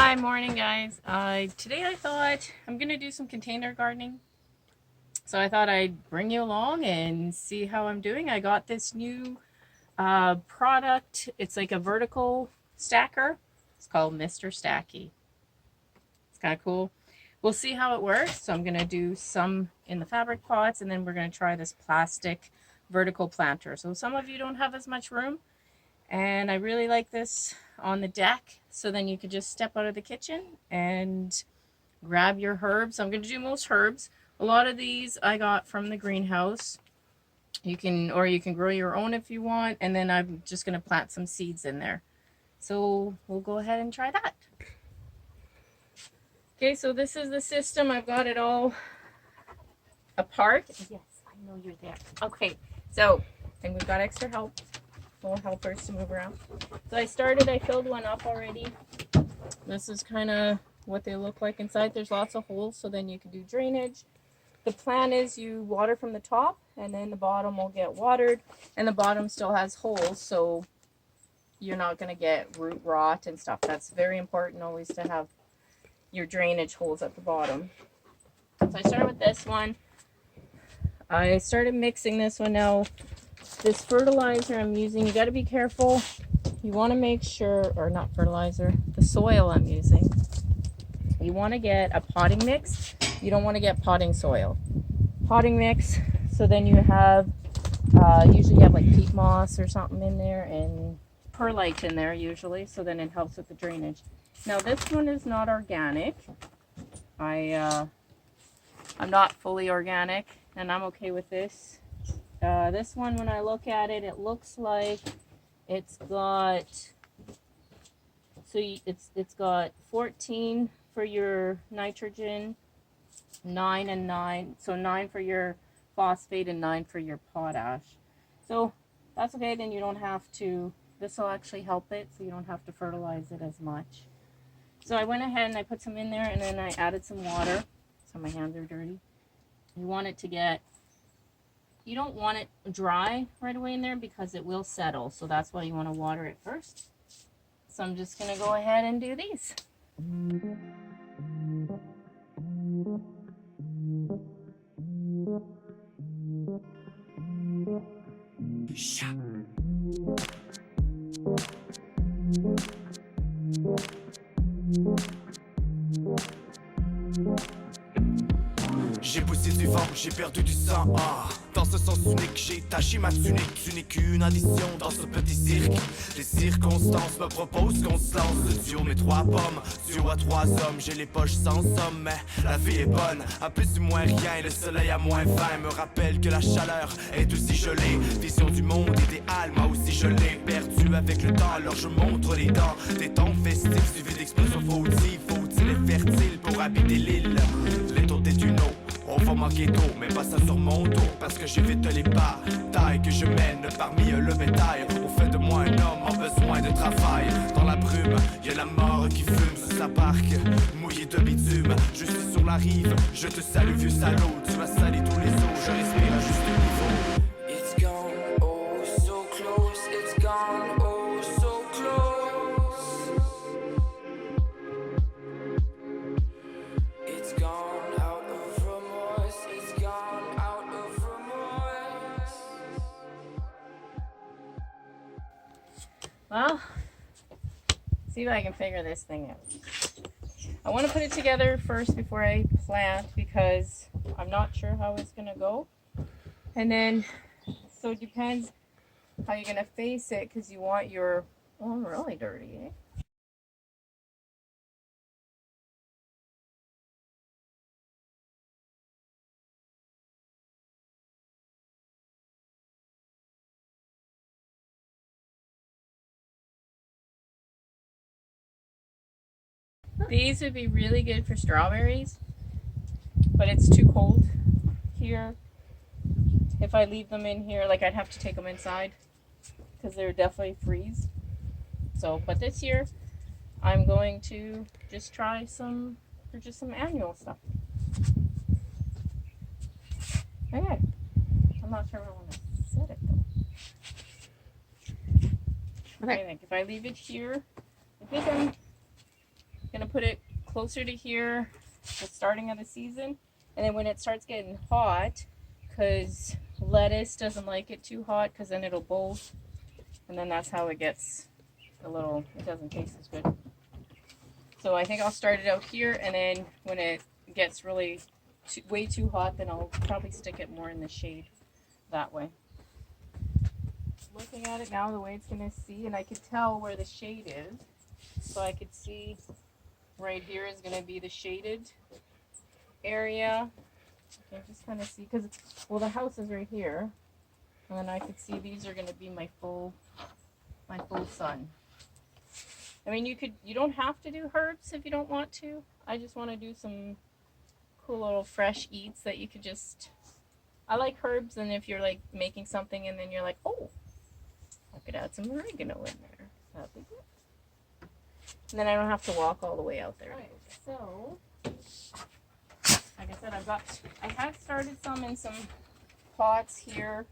Hi, morning guys. Today I thought I'm gonna do some container gardening. So I thought I'd bring you along and see how I'm doing. I got this new product. It's like a vertical stacker. It's called Mr. Stacky. It's kind of cool. We'll see how it works. So I'm gonna do some in the fabric pots and then we're gonna try this plastic vertical planter. So some of you don't have as much room. And I really like this on the deck. So then you could just step out of the kitchen and grab your herbs. I'm going to do most herbs. A lot of these I got from the greenhouse. You can grow your own if you want. And then I'm just going to plant some seeds in there. So we'll go ahead and try that. Okay, so this is the system. I've got it all apart. Yes, I know you're there. Okay, so I think we've got extra help. More helpers to move around. So I filled one up already. This is kind of what they look like inside. There's lots of holes, so then you can do drainage. The plan is you water from the top, and then the bottom will get watered, and the bottom still has holes, so you're not going to get root rot and stuff. That's very important always to have your drainage holes at the bottom. So I started with this one. I started mixing this one now. This fertilizer I'm using, you got to be careful. You want to make sure, or not fertilizer, the soil I'm using. You want to get a potting mix. You don't want to get potting soil. Potting mix, so then you have, usually you have like peat moss or something in there and perlite in there usually, so then it helps with the drainage. Now this one is not organic. I'm not fully organic, and I'm okay with this. This one, when I look at it, it looks like it's got, it's got 14 for your nitrogen, 9 and 9, so 9 for your phosphate and 9 for your potash. So that's okay, then you don't have to, this will actually help it, so you don't have to fertilize it as much. So I went ahead and I put some in there, and then I added some water, so my hands are dirty. You want it to get, you don't want it dry right away in there because it will settle. So that's why you want to water it first. So I'm just going to go ahead and do these. J'ai poussé du vent, j'ai perdu du sang. Dans ce sens unique, j'ai taché ma tunique. Tu n'es qu'une addition dans ce petit cirque. Les circonstances me proposent qu'on se lance. Le duo mes 3 pommes, duo à 3 hommes. J'ai les poches sans somme, mais la vie est bonne. À plus ou moins rien, le soleil à moins 20 me rappelle que la chaleur est aussi gelée. Vision du monde idéal, moi aussi je l'ai perdu avec le temps. Alors je montre les dents des temps festifs suivis d'explosions fautives. Faut-il être fertile pour habiter l'île? Les taux est une eau. On va manquer d'eau, mais pas ça sur mon dos. Parce que j'évite les batailles que je mène parmi le bétail. On fait de moi un homme en besoin de travail. Dans la brume, y'a la mort qui fume sur sa barque mouillée de bitume. Je suis sur la rive, je te salue vieux salaud. Tu m'as sali tous les os, je respire à juste niveau. It's gone, oh so close. It's gone, oh so close. It's gone. Well, see if I can figure this thing out. I want to put it together first before I plant because I'm not sure how it's going to go. And then, so it depends how you're going to face it because you want your, oh, I'm really dirty, eh? These would be really good for strawberries, but it's too cold here. If I leave them in here, like I'd have to take them inside because they're definitely freeze. So, but this year I'm going to just try some, or just some annual stuff. Okay, I'm not sure I want to set it though. Okay, I think if I leave it here, I think Gonna put it closer to here, the starting of the season. And then when it starts getting hot, because lettuce doesn't like it too hot because then it'll bolt. And then that's how it gets it doesn't taste as good. So I think I'll start it out here, and then when it gets really way too hot, then I'll probably stick it more in the shade that way. Looking at it now, the way it's going to see, and I could tell where the shade is. So I could see right here is going to be the shaded area. You can just kind of see, because, well, the house is right here. And then I could see these are going to be my full sun. I mean, you don't have to do herbs if you don't want to. I just want to do some cool little fresh eats that you could just, I like herbs, and if you're like making something and then you're like, oh, I could add some oregano in there. That'd be good. And then I don't have to walk all the way out there. Right, so, like I said, I have started some in some pots here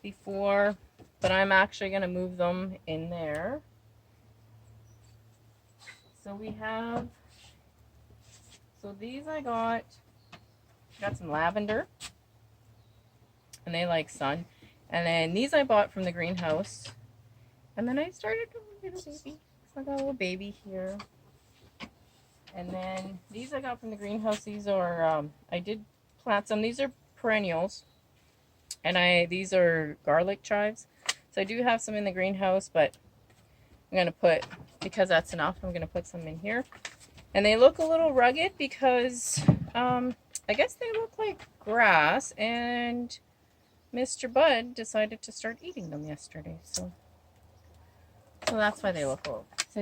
before, but I'm actually going to move them in there. So we have, so these I got some lavender, and they like sun. And then these I bought from the greenhouse. And then I started a little baby. So I got a little baby here. And then these I got from the greenhouse. These are, I did plant some. These are perennials. And these are garlic chives. So I do have some in the greenhouse, but I'm going to put, because that's enough, I'm going to put some in here. And they look a little rugged because I guess they look like grass, and Mr. Bud decided to start eating them yesterday. So that's why they look old. So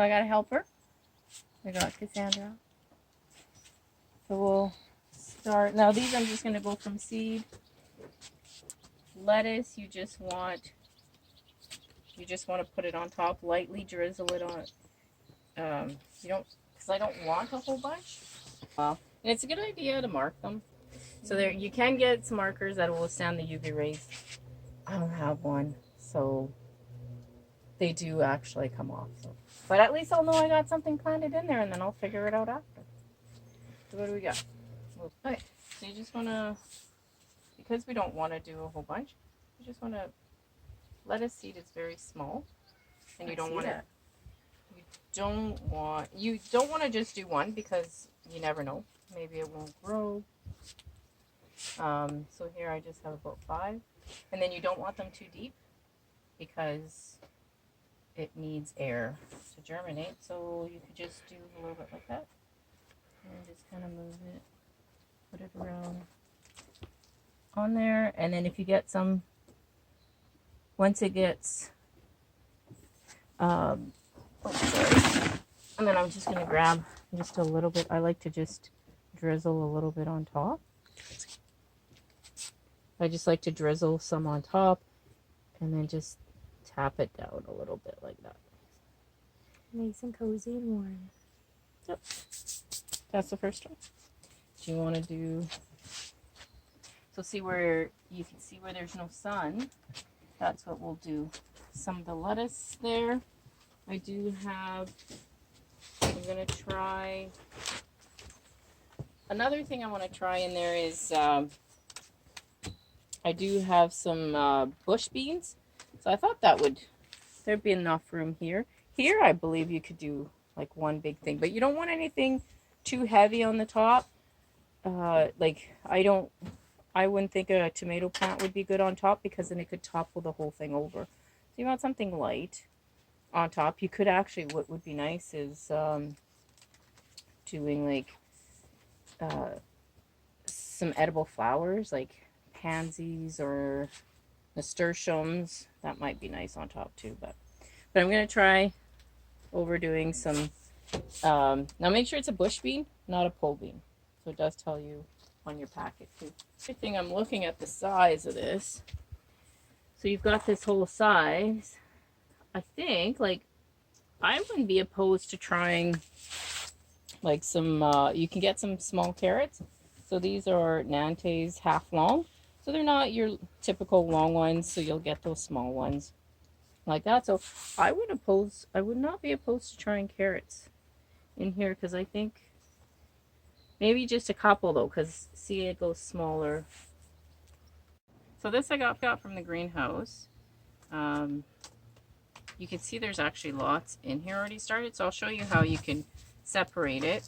I got a helper. I got Cassandra. So we'll start. Now these I'm just going to go from seed. Lettuce, you just want to put it on top, lightly drizzle it on. Because I don't want a whole bunch. And it's a good idea to mark them. So there, you can get some markers that will withstand the UV rays. I don't have one, so they do actually come off. So. But at least I'll know I got something planted in there, and then I'll figure it out after. So what do we got? Okay, so you just want to, because we don't want to do a whole bunch, you just want to, lettuce seed is very small, and you don't want to, you don't want to just do one, because you never know, maybe it won't grow. So here I just have about 5, and then you don't want them too deep because it needs air to germinate, so you could just do a little bit like that, and just kind of move it, put it around on there. And then if you get some, once it gets and then I'm just going to grab just a little bit. I like to just drizzle a little bit on top. I just like to drizzle some on top and then just tap it down a little bit like that. Nice and cozy and warm. Yep. That's the first one. Do you want to do, so see where you can see where there's no sun? That's what we'll do. Some of the lettuce there. I do have, I'm going to try, another thing I want to try in there is, I do have some bush beans. So I thought there'd be enough room here. Here I believe you could do like one big thing, but you don't want anything too heavy on the top. Like I wouldn't think a tomato plant would be good on top, because then it could topple the whole thing over. So you want something light on top. You could actually, what would be nice is doing like some edible flowers, like pansies or nasturtiums. That might be nice on top too, but I'm going to try overdoing some, now make sure it's a bush bean, not a pole bean. So it does tell you on your packet too. Good thing I'm looking at the size of this. So you've got this whole size. I think, like, I wouldn't be opposed to trying like some, you can get some small carrots. So these are Nantes half long. So they're not your typical long ones, so you'll get those small ones like that. So I would not be opposed to trying carrots in here because I think maybe just a couple though, because see, it goes smaller. So this I got from the greenhouse. You can see there's actually lots in here already started, so I'll show you how you can separate it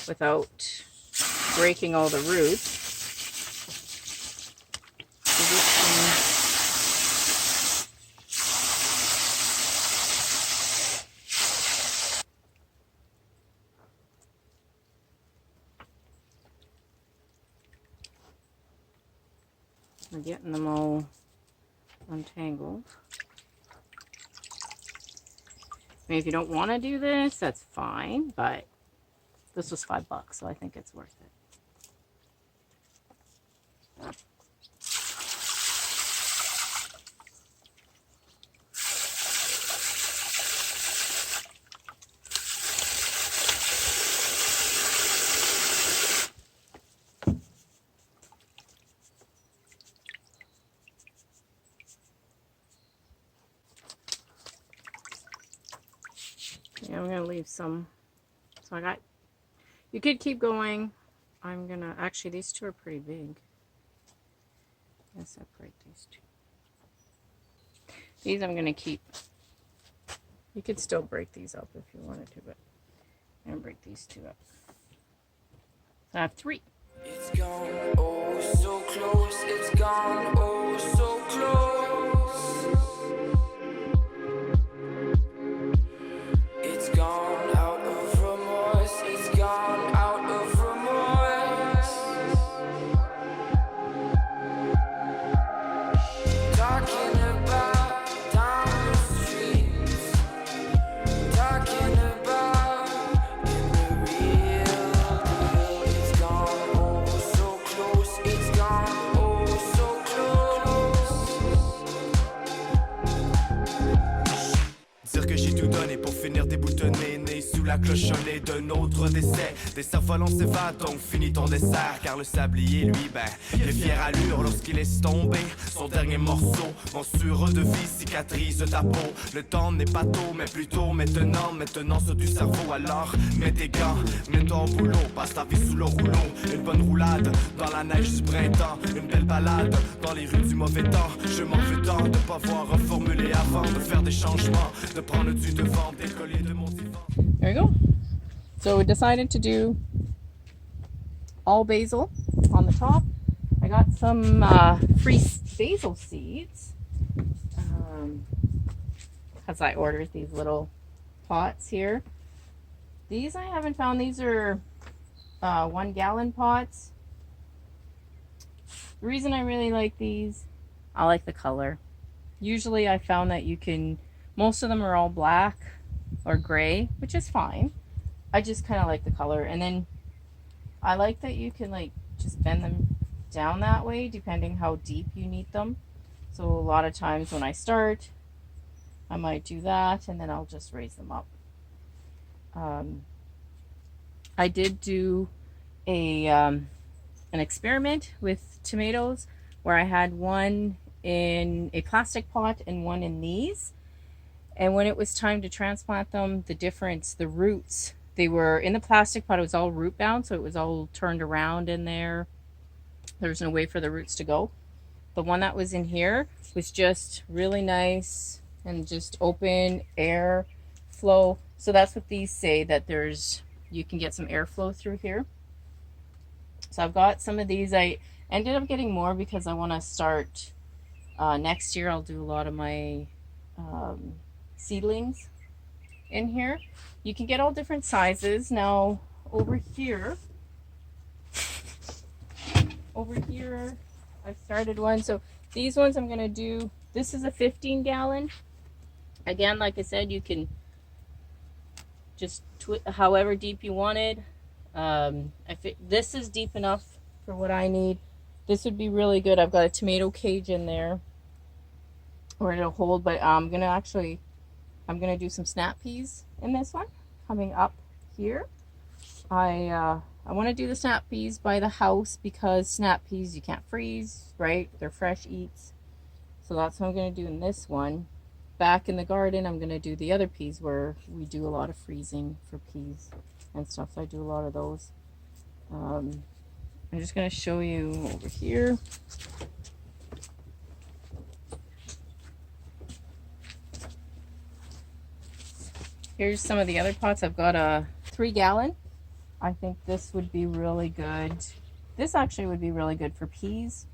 without breaking all the roots. So we're getting them all untangled. I mean, if you don't want to do this, that's fine, but this was $5, so I think it's worth it. Yeah, I'm going to leave some. So I got, you could keep going. I'm going to, actually these two are pretty big. I'm going to separate these two. These I'm going to keep. You could still break these up if you wanted to, but I'm going to break these two up. So I have 3. It's gone, oh so close, it's gone, oh so close. It's gone out of remorse, it's gone out of remorse. Talking about down the streets, talking about in the real deal. It's gone oh so close, it's gone oh so close. Dire que j'ai tout donné pour finir déboutonné, né sous la clochonnée d'un autre décès. Des cerfs-volants s'évadent, donc finis ton dessert. Car le sablier, lui, ben, il est fier allure lorsqu'il laisse tomber son dernier morceau. Monstrueux de vie cicatrise ta peau. Le temps n'est pas tôt, mais plutôt maintenant sur du cerveau. Alors, mets tes gants, mets-toi au boulot. Passe ta vie sous le rouleau. Une bonne roulade dans la neige du printemps. Une belle balade dans les rues du mauvais temps. Je m'en veux tant de pas voir reformuler avant de faire des changements, de prendre du devant, décoller de mon divan. There you go. So we decided to do all basil on the top. I got some free basil seeds because I ordered these little pots here. These I haven't found. These are 1 gallon pots. The reason I really like these, I like the color. Usually I found that you can, most of them are all black or gray, which is fine. I just kind of like the color. And then I like that you can like just bend them down that way depending how deep you need them. So a lot of times when I start, I might do that and then I'll just raise them up. I did do a an experiment with tomatoes where I had one in a plastic pot and one in these. And when it was time to transplant them, the difference, the roots, they were in the plastic pot, it was all root bound, so it was all turned around in there. There was no way for the roots to go. The one that was in here was just really nice and just open air flow. So that's what these say, that there's, you can get some airflow through here. So I've got some of these. I ended up getting more because I want to start next year. I'll do a lot of my seedlings in here. You can get all different sizes. Now over here I started one. So these ones I'm going to do, this is a 15 gallon. Again, like I said, you can just however deep you wanted. This is deep enough for what I need. This would be really good. I've got a tomato cage in there where it'll hold, but I'm gonna do some snap peas in this one coming up here. I want to do the snap peas by the house because snap peas you can't freeze, right? They're fresh eats. So that's what I'm going to do in this one. Back in the garden, I'm going to do the other peas where we do a lot of freezing for peas. and stuff. So I do a lot of those. I'm just going to show you over here. Here's some of the other pots. I've got a 3-gallon. I think this would be really good. This actually would be really good for peas,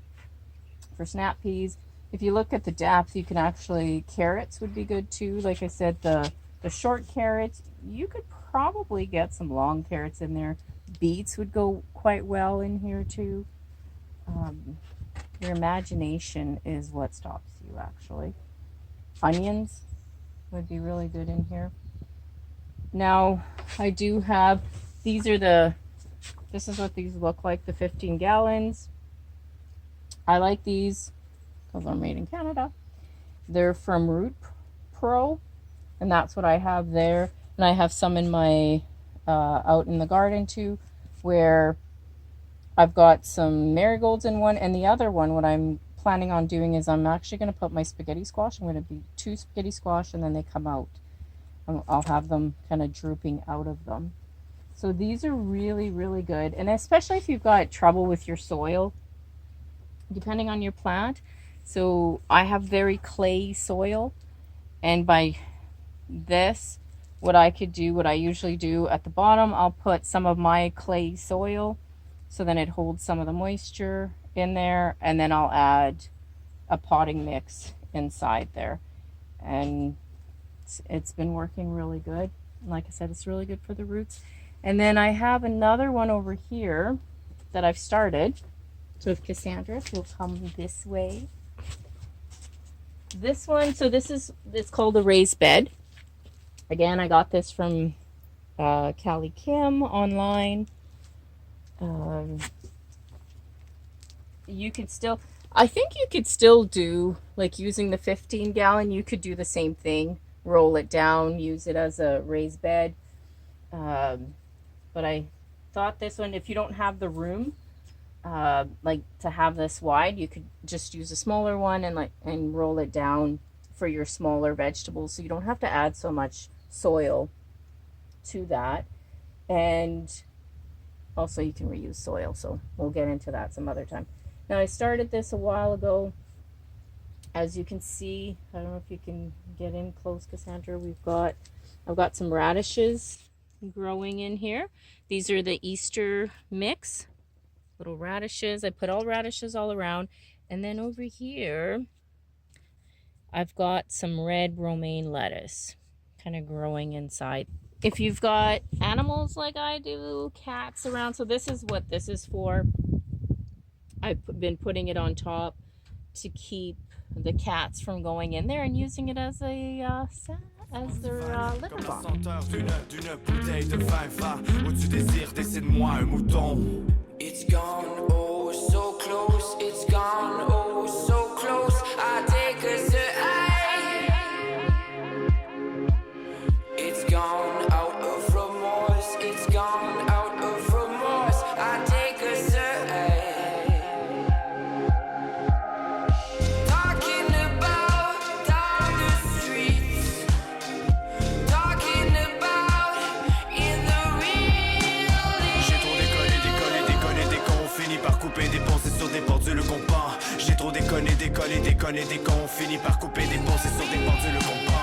for snap peas. If you look at the depth, you can actually, carrots would be good too. Like I said, the short carrots, you could probably get some long carrots in there. Beets would go quite well in here too. Your imagination is what stops you, actually. Onions would be really good in here. Now, I do have, this is what these look like, the 15 gallons. I like these because they're made in Canada. They're from Root Pro, and that's what I have there. And I have some in my, out in the garden too, where I've got some marigolds in one, and the other one, what I'm planning on doing is I'm actually going to put my spaghetti squash. I'm going to do 2 spaghetti squash, and then they come out. I'll have them kind of drooping out of them. So these are really, really good. And especially if you've got trouble with your soil, depending on your plant. So I have very clay soil. And by this, what I usually do at the bottom, I'll put some of my clay soil. So then it holds some of the moisture in there. And then I'll add a potting mix inside there. And it's been working really good. Like I said, it's really good for the roots. And then I have another one over here that I've started. So if Cassandra, if you'll come this way. This one, so it's called a raised bed. Again, I got this from Callie Kim online. I think you could still do, like using the 15 gallon, you could do the same thing. Roll it down, use it as a raised bed. But I thought this one, if you don't have the room, like to have this wide, you could just use a smaller one and roll it down for your smaller vegetables. So you don't have to add so much soil to that. And also you can reuse soil. So we'll get into that some other time. Now I started this a while ago. As you can see, I don't know if you can get in close, Cassandra. I've got some radishes growing in here. These are the Easter mix, little radishes. I put all radishes all around. And then over here, I've got some red romaine lettuce kind of growing inside. If you've got animals like I do, cats around, so this is what this is for. I've been putting it on top to keep the cats from going in there and using it as a as their litter box. D'une bouteille de vin va où tu désires d'essayer de moi un mouton. It's gone oh so close, it's gone oh so close. I take a it's gone out of remorse, it's gone out of remorse. I take a couper des ponts, c'est sur des pendules qu'on pend. J'ai trop déconné, décollé, déconné, des cons. Fini par couper des ponts, c'est sur des pendules qu'on pend.